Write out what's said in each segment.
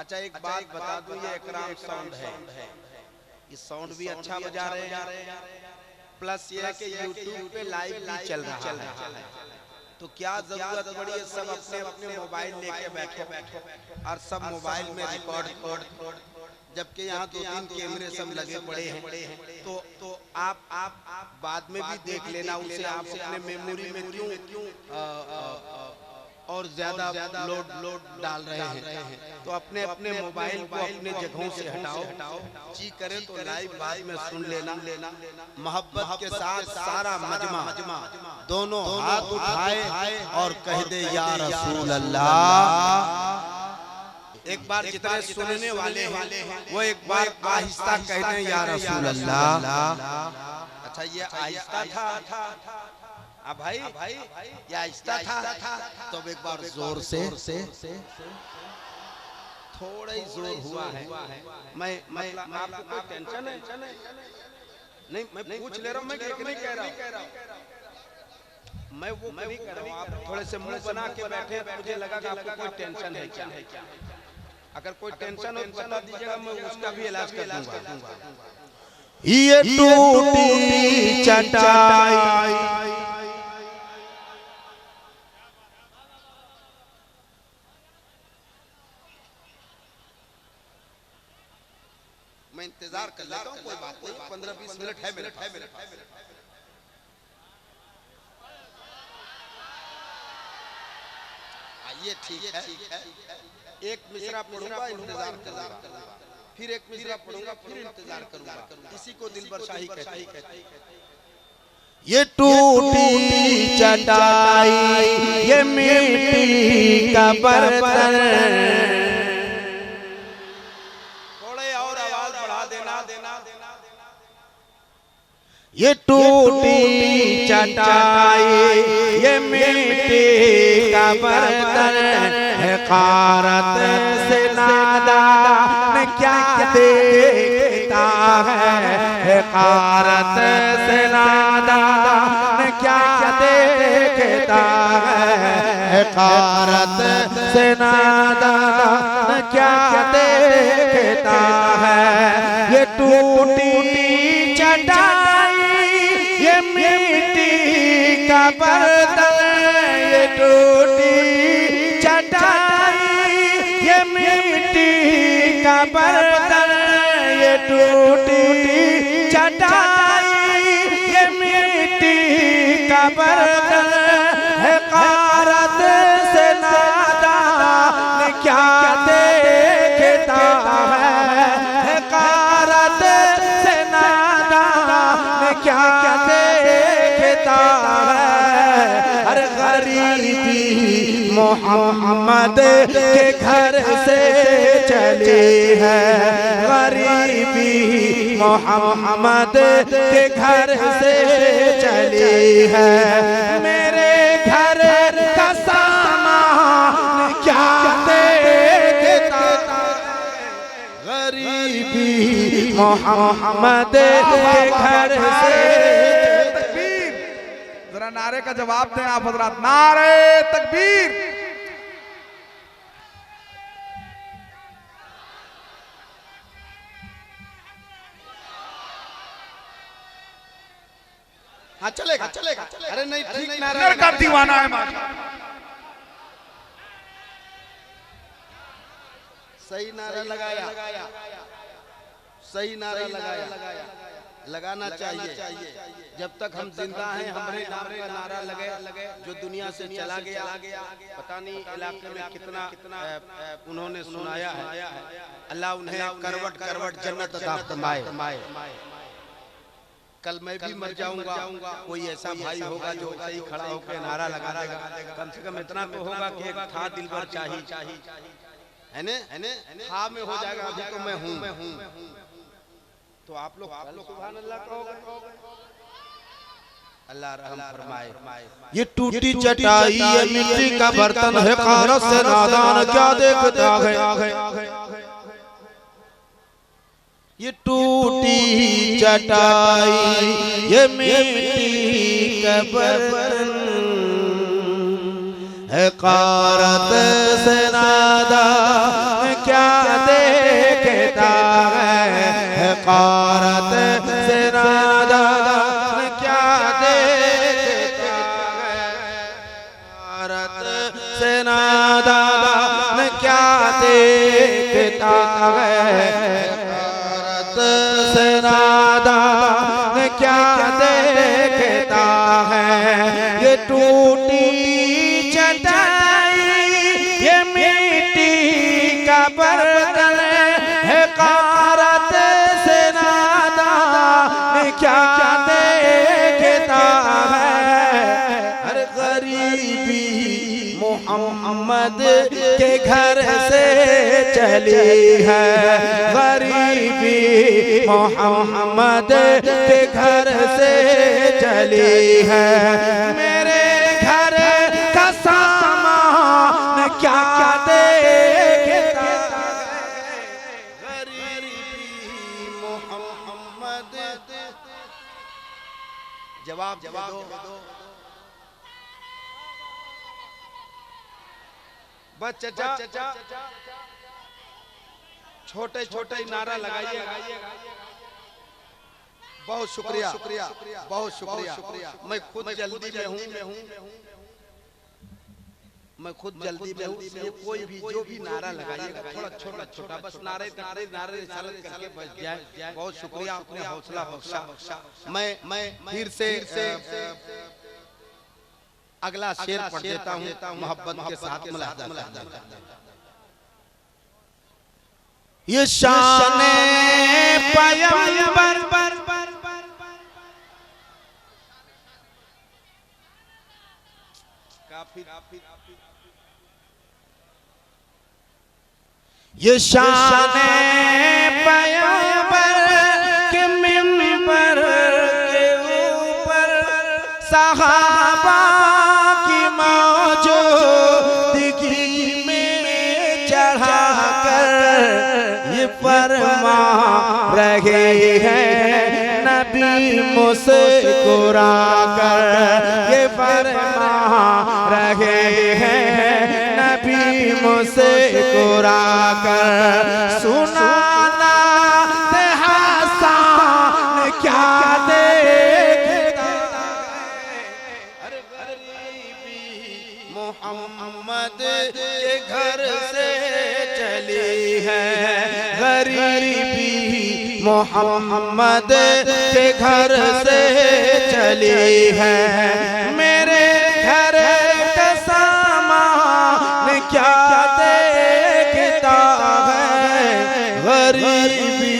अच्छा एक बात बता दूं, ये इकराम साउंड है, ये साउंड भी अच्छा बजा रहे हैं, प्लस ये है कि यूट्यूब पे लाइव भी चल रहा है। तो क्या जरूरत पड़ी है सब अपने अपने मोबाइल लेके बैठो और सब मोबाइल में रिकॉर्ड, जबकि यहाँ 2-3 कैमरे सब लगे पड़े हैं। तो आप बाद में भी देख लेना उसे, आप अपने मेमोरी में क्यों और ज्यादा लोड डाल रहे हैं। तो अपने अपने मोबाइल को अपने जगहों से हटाओ, जी करे तो लाइव बाद में सुन लेना। मोहब्बत के साथ सारा मजमा दोनों हाथ उठाए और कह दे या रसूल अल्लाह। एक बार जितने सुनने वाले हैं वो एक बार आहिस्ता कह दें या रसूल अल्लाह। अच्छा ये आहिस्ता था भाई, ये आहिस्ता था, तो अब एक बार जोर से थोड़ा ही जोर हुआ है। मैं आपको कोई टेंशन है नहीं, मैं पूछ ले रहा हूँ, मैं नहीं कह रहा हूँ, मैं वो नहीं कर रहा हूँ। आप थोड़े से मुंह बना के बैठे, मुझे लगा कि आपको कोई टेंशन है क्या। अगर कोई टेंशन हो तो बता दीजिएगा, मैं उसका भी इलाज कर दूंगा। ये टूटी चटाई मैं इंतजार कर लेता हूँ, कोई बात नहीं, 15-20 मिनट है मेरे पास। ये ठीक है, एक मिसरा पढ़ूंगा, इंतजार करूंगा, फिर एक मिसरा पढ़ूंगा, फिर इंतजार करूंगा। इसी को दिलबर शाही कहते हैं। ये टूटी चटाई, ये मिट्टी का बर्तन, थोड़े और आवाज बढ़ा देना। ये टूटी चटाई, ये मिट्टी का बर्तन, हक़ारत से नादान क्या देखता है, हक़ारत से नादान क्या देखता है, हक़ारत से नादान क्या देखता है। ये टूटी चटाई, ये मिट्टी का बर्तन, ये टूटी चटाई, ये मिट्टी का बर्तन, ये टूटी चटाई, ये मिट्टी का बर्तन, हक़ारत से नादान क्या देखता है, हक़ारत से नादान क्या देखता है। हर गरीबी मोहम्मद के घर से चली है, गरीबी मोहम्मद के घर से चली है। मेरे घर का सामान क्या देखता है, गरीबी मोहम्मद के घर से। जरा नारे का जवाब दें आप हजरात, नारे तकबीर। हाँ चलेगा। अरे नहीं ठीक, लड़का दीवाना है माशा। सही नारा लगाया, सही नारा लगाया, लगाना चाहिए। जब तक हम जिंदा हैं हमारे नाम का नारा लगे। जो दुनिया से चला गया पता नहीं इलाके में कितना उन्होंने सुनाया है। अल्लाह उन्हें करवट जन्नत अता फरमाए। कल मैं भी मर जाऊंगा, कोई ऐसा भाई होगा जो सही खड़ा होकर नारा लगा देगा। कम से कम इतना तो होगा कि एक था दिलबर चाहिए, है ना, हाँ में हो जाएगा। अभी तो मैं हूँ। तो आप लोग सुभान अल्लाह कहोगे। अल्लाह रहम फरमाए। ये टूटी चटाई, ये मिट्टी का बर्तन, हक़ारत से नादान क्या देखता है। ये टूटी चटाई, ये मिट्टी का बर्तन, हक़ारत से नादान क्या है, से नादान क्या देखता है। ये टूटी चटाई ये मिट्टी का बर्तन है, कारत से नादान क्या देखता है। हर गरीबी मोहम्मद के घर से चली है, गरीबी मोहम्मद के घर से चली है। मेरे घर का सामान क्या देखता है, गरीबी मोहम्मद। जवाब दो। बस चचा छोटे छोटे नारा लगाइए। बहुत शुक्रिया, बहुत शुक्रिया। मैं खुद जल्दी में हूँ, मैं खुद जल्दी में हूँ, इसलिए कोई भी जो भी नारा लगाइएगा थोड़ा छोटा छोटा, बस नारे रिसालत करके बच जाए। बहुत शुक्रिया, आपने हौसला बख्शा। मैं फिर से अगला शेर पढ़ देता हूँ मोहब्बत के साथ मुलाहिजा। ये शाने पैगंबर काफी ये शाने पैगंबर के मिंबर के ऊपर सहाबा की मौजूदगी में चढ़ाकर ये फरमा रहे हैं नबी मुस्कुरा कर। ये फरमा रहे हैं नबी मुस्कुरा कर। सुनाना ते हसन क्या देखता है, गरीबी मोहम्मद के घर से चली है, गरीबी मोहम्मद के घर से चली है। मेरे घर का सामान क्या देखता है, गरीबी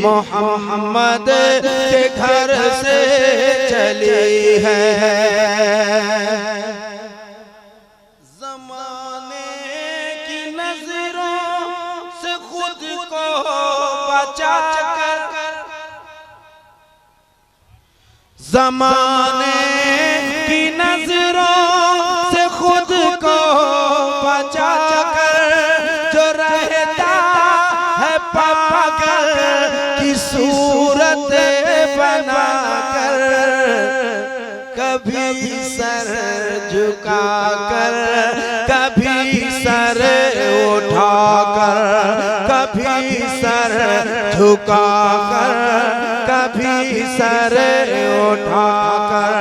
मोहम्मद के घर से चली है। ज़माने की नजरों से खुद को बचा कर, ज़माने की नजरों से खुद को बचा कर, जो रहता है पागल की सूरत बना कर, कभी सर झुका कर, कभी सर उठा कर, कभी सर झुका कर, कभी सर उठा कर।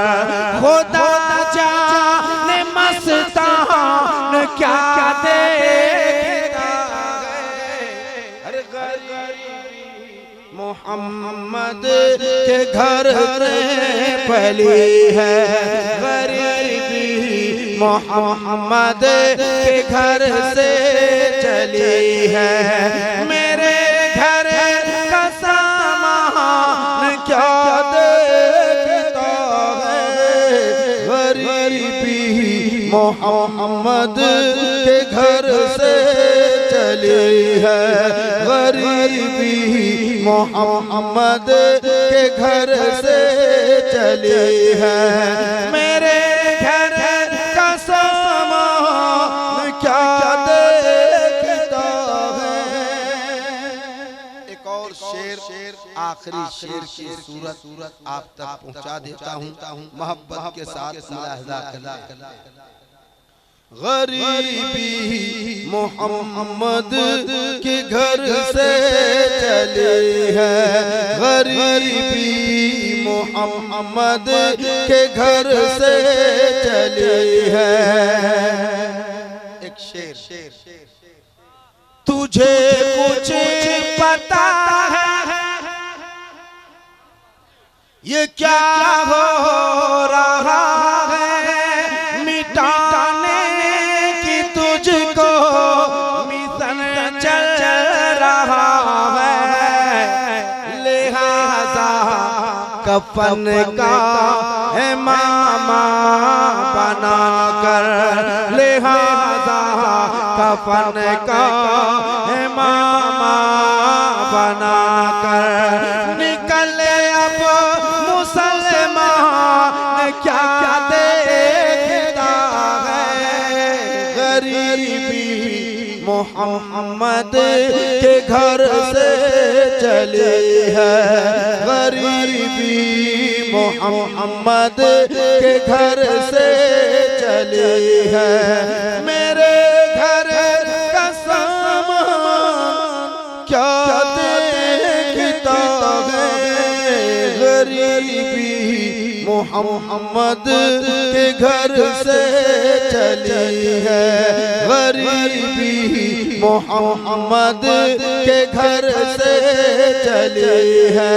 खुदा जाने मस्तान क्या देखता है, गरीबी मोहम्मद के घर में पली है, गरीबी मोहम्मद के घर से चली है। मेरे घर का सामान क्या देखता है, गरीबी मोहम्मद के घर से चली है, गरीबी मोहम्मद के घर से चली है। मेरे घर का सामान क्या देखता है। एक और शेर, आखिरी शेर की सूरत आप तक पहुंचा देता हूँ मोहब्बत के साथ मुलाहिजा करिए। गरीबी मोहम्मद के घर से चली है, गरीबी मोहम्मद के घर से चली है। एक शेर तुझे कुछ पता है ये क्या हो रहा है, मिटाने की तुझको मिशन चल रहा है। लिहाजा कफन का है मामा बना कर, लिहाजा कफन का है मामा बना कर निकले अब मुसलमान क्या देखता है। गरीबी मोहम्मद के घर से चली है, गरीबी मोहम्मद के घर से चली है। मेरे घर का सामान क्या देखता है, गरीबी मोहम्मद के घर से चली है, गरीबी मोहम्मद के घर से चली है।